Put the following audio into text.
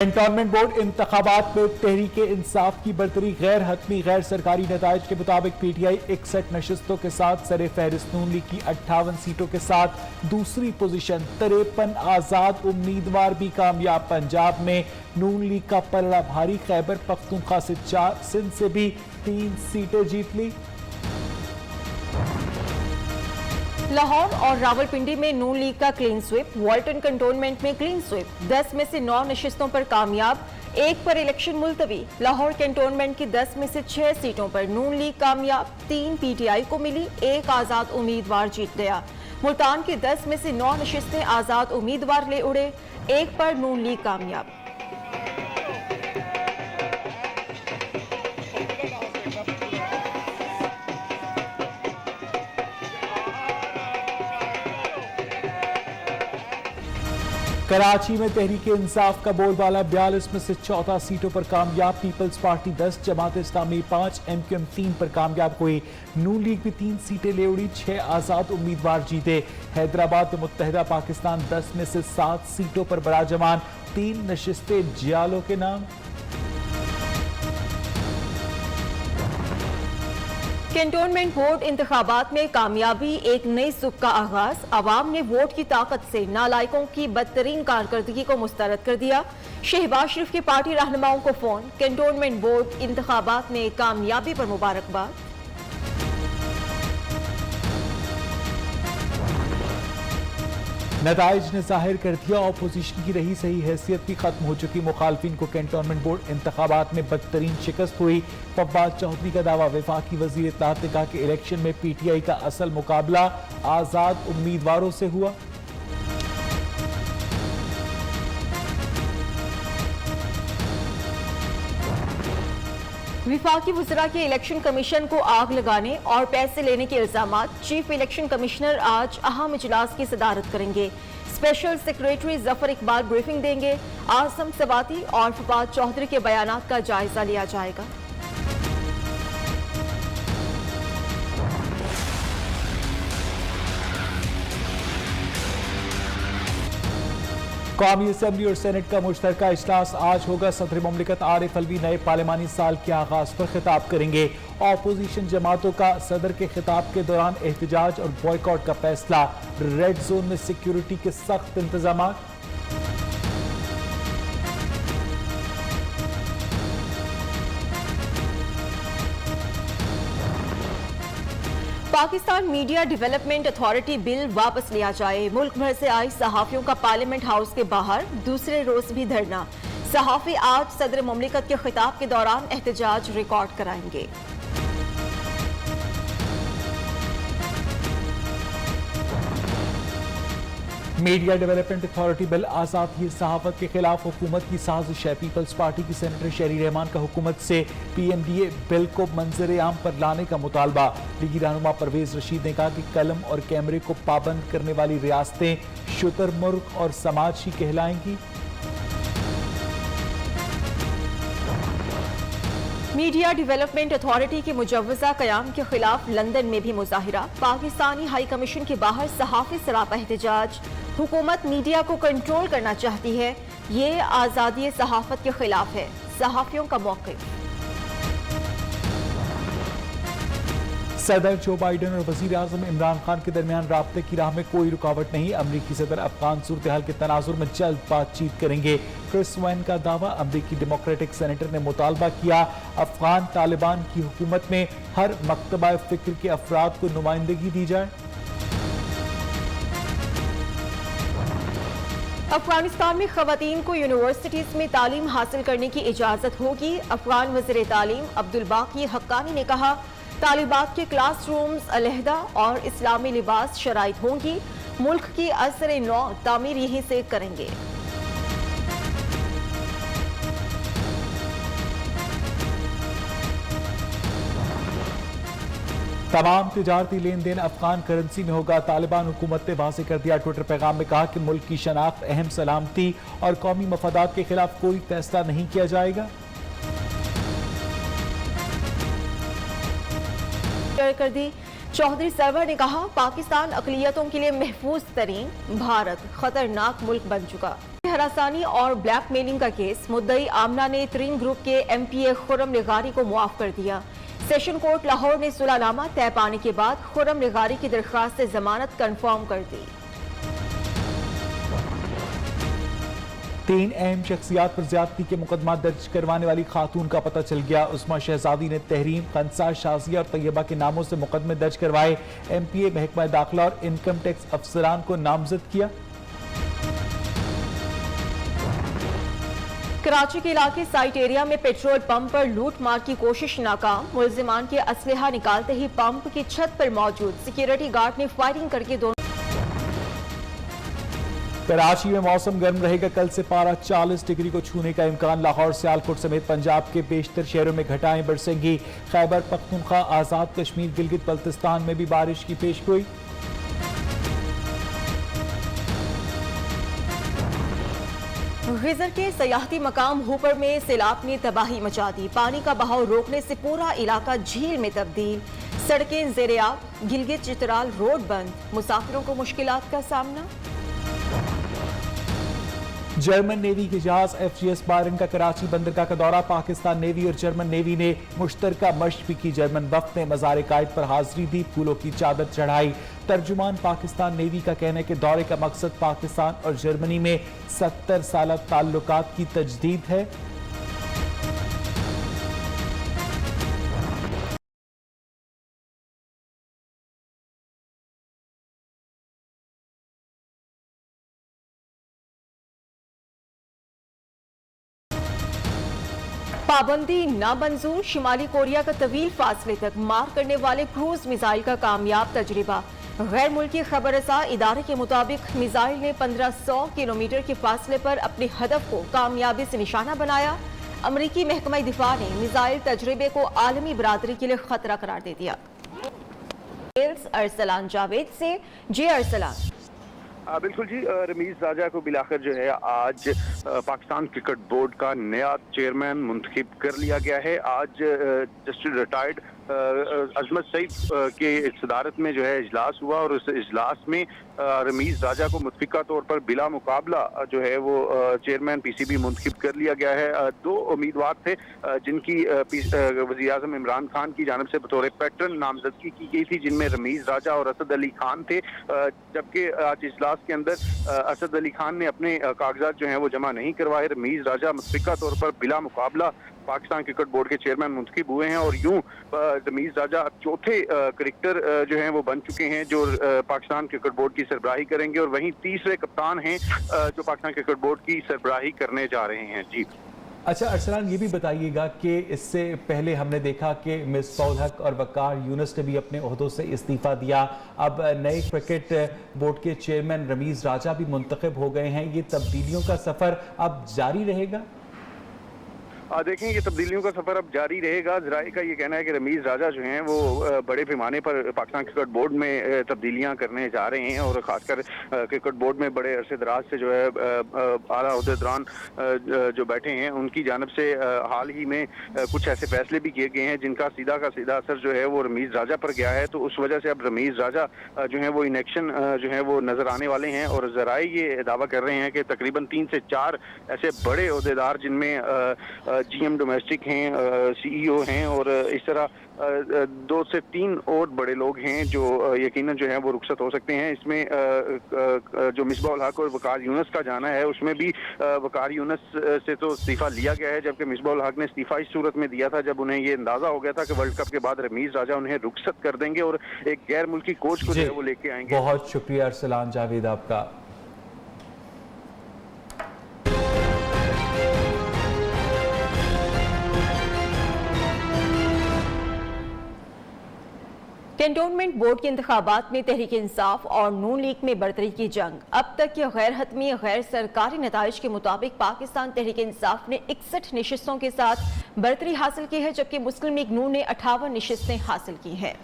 Cantonment board انتخابات میں تحریک انصاف کی برتری، غیر حتمی غیر سرکاری نتائج کے مطابق پی ٹی آئی 61 نشستوں کے ساتھ سر فہرست، نون لیگ کی 58 سیٹوں کے ساتھ دوسری پوزیشن، 53 آزاد امیدوار بھی کامیاب۔ پنجاب میں نون لیگ کا پلڑا بھاری، خیبر پختونخوا سے 4، سندھ سے بھی 3 سیٹیں جیت لی۔ لاہور اور راولپنڈی میں نون لیگ کا کلین سویپ، والٹن کنٹونمنٹ میں کلین سویپ، 10 میں سے 9 نشستوں پر کامیاب، 1 پر الیکشن ملتوی۔ لاہور کنٹونمنٹ کی 10 میں سے 6 سیٹوں پر نون لیگ کامیاب، 3 پی ٹی آئی کو ملی، 1 آزاد امیدوار جیت گیا۔ ملتان کی 10 میں سے 9 نشستیں آزاد امیدوار لے اڑے، 1 پر نون لیگ کامیاب۔ کراچی میں تحریک انصاف کا بول بالا، 42 میں سے 14 سیٹوں پر کامیاب، Peoples party 10، Jamaat Islami 5، M Q M 3 پر کامیاب ہوئی۔ نون لیگ بھی 3 سیٹیں لے اڑی، 6 آزاد امیدوار جیتے۔ حیدرآباد میں متحدہ پاکستان 10 میں سے 7 سیٹوں پر براجمان، 3 نشستیں جیالو کے نام۔ کنٹونمنٹ بورڈ انتخابات میں کامیابی، ایک نئی سُک کا آغاز، عوام نے ووٹ کی طاقت سے نالائقوں کی بدترین کارکردگی کو مسترد کر دیا۔ شہباز شریف کے پارٹی رہنماؤں کو فون، کنٹونمنٹ بورڈ انتخابات میں کامیابی پر مبارکباد۔ نتائج نے ظاہر کر دیا، اپوزیشن کی رہی صحیح حیثیت بھی ختم ہو چکی، مخالفین کو کنٹونمنٹ بورڈ انتخابات میں بدترین شکست ہوئی۔ فواد چودھری کا دعویٰ، وفاقی وزیر اطلاعات نے کہا کہ الیکشن میں پی ٹی آئی کا اصل مقابلہ آزاد امیدواروں سے ہوا۔ وفاقی وزراء کے الیکشن کمیشن کو آگ لگانے اور پیسے لینے کے الزامات، چیف الیکشن کمشنر آج اہم اجلاس کی صدارت کریں گے۔ اسپیشل سیکریٹری ظفر اقبال بریفنگ دیں گے، عاصم سواتی اور فواد چودھری کے بیانات کا جائزہ لیا جائے گا۔ قومی اسمبلی اور سینٹ کا مشترکہ اجلاس آج ہوگا، صدر مملکت عارف الوی نئے پارلیمانی سال کے آغاز پر خطاب کریں گے۔ اپوزیشن جماعتوں کا صدر کے خطاب کے دوران احتجاج اور بوائیکاٹ کا فیصلہ، ریڈ زون میں سیکیورٹی کے سخت انتظامات۔ پاکستان میڈیا ڈیولپمنٹ اتھارٹی بل واپس لیا جائے، ملک بھر سے آئی صحافیوں کا پارلیمنٹ ہاؤس کے باہر دوسرے روز بھی دھرنا۔ صحافی آج صدر مملکت کے خطاب کے دوران احتجاج ریکارڈ کرائیں گے۔ میڈیا ڈیولپمنٹ اتھارٹی بل آزادی صحافت کے خلاف حکومت کی سازش ہے، پیپلز پارٹی کی سینیٹر شہری رحمان کا حکومت سے پی ایم ڈی اے بل کو منظر عام پر لانے کا مطالبہ۔ لیگی رہنما پرویز رشید نے کہا کہ قلم اور کیمرے کو پابند کرنے والی ریاستیں شتر مرغ اور سماج ہی کہلائیں گی۔ میڈیا ڈیولپمنٹ اتھارٹی کے مجوزہ قیام کے خلاف لندن میں بھی مظاہرہ، پاکستانی ہائی کمیشن کے باہر صحافی سراپا احتجاج، حکومت میڈیا کو کنٹرول کرنا چاہتی ہے، یہ آزادی صحافت کے خلاف ہے، صحافیوں کا موقف۔ صدر جو بائیڈن اور وزیر اعظم عمران خان کے درمیان رابطے کی راہ میں کوئی رکاوٹ نہیں، امریکی صدر افغان صورتحال کے تناظر میں جلد بات چیت کریں گے۔ کرس وین کا دعویٰ، امریکی ڈیموکریٹک سینیٹر نے مطالبہ کیا افغان طالبان کی حکومت میں ہر مکتبہ فکر کے افراد کو نمائندگی دی جائے۔ افغانستان میں خواتین کو یونیورسٹیز میں تعلیم حاصل کرنے کی اجازت ہوگی، افغان وزیر تعلیم عبدالباقی حقانی نے کہا طالبات کے کلاس رومز علیحدہ اور اسلامی لباس شرائط ہوں گی، ملک کی عصر نو تعمیر یہیں سے کریں گے۔ تمام تجارتی لین دین افغان کرنسی میں ہوگا، طالبان حکومت نے واضح کر دیا۔ ٹویٹر پیغام میں کہا کہ ملک کی شناخت، اہم سلامتی اور قومی مفادات کے خلاف کوئی فیصلہ نہیں کیا جائے گا۔ کر دی چودھری سرور نے کہا پاکستان اقلیتوں کے لیے محفوظ ترین، بھارت خطرناک ملک بن چکا۔ हरासानी और ब्लैकमेलिंग का केस, मुद्दई आमना ने तरीन ग्रुप के MPA खुर्रम निगारी को मुआफ कर दिया। सेशन कोर्ट लाहौर ने सुलहनामा तय पाने के बाद खुर्रम निगारी की दरख्वास्त से जमानत कंफर्म कर दी। 3 अहम शख्सियात पर ज्यादती के मुकदमा दर्ज करवाने वाली खातून का पता चल गया। उस्मा शहजादी ने तहरीम, खंसा, शाजिया और तैयबा के नामों से मुकदमे दर्ज करवाए। MPA, महकमा दाखिला और इनकम टैक्स अफसरान को नामजद किया। कराची के इलाके साइट एरिया में पेट्रोल पंप पर लूट मार की कोशिश नाकाम। मुलजिमान के असलहा निकालते ही पंप की छत पर मौजूद सिक्योरिटी गार्ड ने फायरिंग करके दोनों। कराची में मौसम गर्म रहेगा। कल से पारा 40 डिग्री को छूने का इम्कान। लाहौर, सियालकोट समेत पंजाब के बेशतर शहरों में घटाएं बरसेंगी। खैबर पख्तूनख्वा, आजाद कश्मीर, गिलगित बल्तिस्तान में भी बारिश की पेशगोई। गिजर के सयाहती मकाम हुपर में सैलाब ने तबाही मचा दी। पानी का बहाव रोकने से पूरा इलाका झील में तब्दील। सड़कें ज़ेर-ए-आब, गिलगित चित्राल रोड बंद, मुसाफिरों को मुश्किलात का सामना। जर्मन नेवी के जहाज FGS बायरन का कराची बंदरगाह का दौरा। पाकिस्तान नेवी और जर्मन नेवी ने मुश्तरका मशक भी की। जर्मन वफ्द ने मज़ार कायद पर हाजिरी दी, फूलों की चादर चढ़ाई। तर्जुमान पाकिस्तान नेवी का कहना है कि दौरे का मकसद पाकिस्तान और जर्मनी में 70 साल ताल्लुकात की तजदीद है। पाबंदी नामंजूर, शिमाली कोरिया का तवील फासले तक मार करने वाले क्रूज मिसाइल का कामयाब तजर्बा। गैर मुल्की खबरसा इदारे के मुताबिक मिसाइल ने 1500 किलोमीटर के फासले पर अपने हदफ को कामयाबी से निशाना बनाया। अमरीकी महकमा दिफा ने मिसाइल तजर्बे को आलमी बरादरी के लिए खतरा करार दे दिया। अरसलान जावेद से जे अरसलान। बिल्कुल जी, रमीज राजा को बिलाखिर जो है आज पाकिस्तान क्रिकेट बोर्ड का नया चेयरमैन मुंतखब कर लिया गया है। आज जस्टिस रिटायर्ड अजमत सईद के सदारत में जो है इजलास हुआ और उस इजलास में रमीज राजा को मुतफिका तौर पर बिला मुकाबला जो है वो चेयरमैन PCB मुंतखब कर लिया गया है। 2 उम्मीदवार थे जिनकी वज़ीर आज़म इमरान खान की जानिब से बतौर पैटर्न नामजदगी की गई थी, जिनमें रमीज राजा और असद अली खान थे। जबकि आज इजलास के अंदर असद अली खान ने अपने कागजात जो हैं वो जमा नहीं करवाए। रमीज राजा मुतफिका तौर पर बिला मुकाबला पाकिस्तान क्रिकेट बोर्ड के चेयरमैन मुंतखब हुए हैं और यूं रमीज राजा चौथे क्रिकेटर जो हैं वो बन चुके हैं जो पाकिस्तान क्रिकेट बोर्ड की सरबराही करेंगे और वहीं तीसरे कप्तान हैं जो पाकिस्तान क्रिकेट बोर्ड की सरबराही करने जा रहे हैं। जी अच्छा अरसलान, ये भी बताइएगा कि इससे पहले हमने देखा कि मिसबाउल हक और वकार यूनुस ने भी अपने ओहदों से इस्तीफा दिया। अब नए क्रिकेट बोर्ड के चेयरमैन रमीज राजा भी मुंतखब हो गए हैं। ये तब्दीलियों का सफ़र अब जारी रहेगा? देखें, ये तब्दीलियों का सफर अब जारी रहेगा। ज़राए का ये कहना है कि रमीज राजा जो हैं वो बड़े पैमाने पर पाकिस्तान क्रिकेट बोर्ड में तब्दीलियां करने जा रहे हैं और ख़ासकर क्रिकेट बोर्ड में बड़े अरसे दराज से जो है आला अहदेदारान जो बैठे हैं उनकी जानिब से हाल ही में कुछ ऐसे फैसले भी किए गए हैं जिनका सीधा का सीधा असर जो है वो रमीज राजा पर गया है। तो उस वजह से अब रमीज राजा जो है वो इनेक्शन जो है वो नज़र आने वाले हैं और ज़राए ये दावा कर रहे हैं कि तकरीबन 3 से 4 ऐसे बड़े अहदेदार जिनमें GM डोमेस्टिक हैं, CEO हैं और इस तरह 2 से 3 और बड़े लोग हैं जो यकीनन जो है वो रुखसत हो सकते हैं। इसमें जो मिसबाउल हक और वकार यूनुस का जाना है उसमें भी वकार यूनुस से तो इस्तीफा लिया गया है, जबकि मिसबाउल हक ने इस्तीफा इस सूरत में दिया था जब उन्हें ये अंदाजा हो गया था कि वर्ल्ड कप के बाद रमीज राजा उन्हें रुखसत कर देंगे और एक गैर मुल्की कोच को जो है वो लेके आएंगे। बहुत शुक्रिया अरसलान जावेद आपका। कैंटोनमेंट बोर्ड के इंतखाबात में तहरीक इंसाफ और नून लीग में बरतरी की जंग। अब तक के गैर हतमी गैर सरकारी नताइज के मुताबिक पाकिस्तान तहरीक इंसाफ ने 61 नशिस्तों के साथ बरतरी हासिल की है, जबकि मुस्लिम लीग नून ने 58 नशिस्तें हासिल की हैं।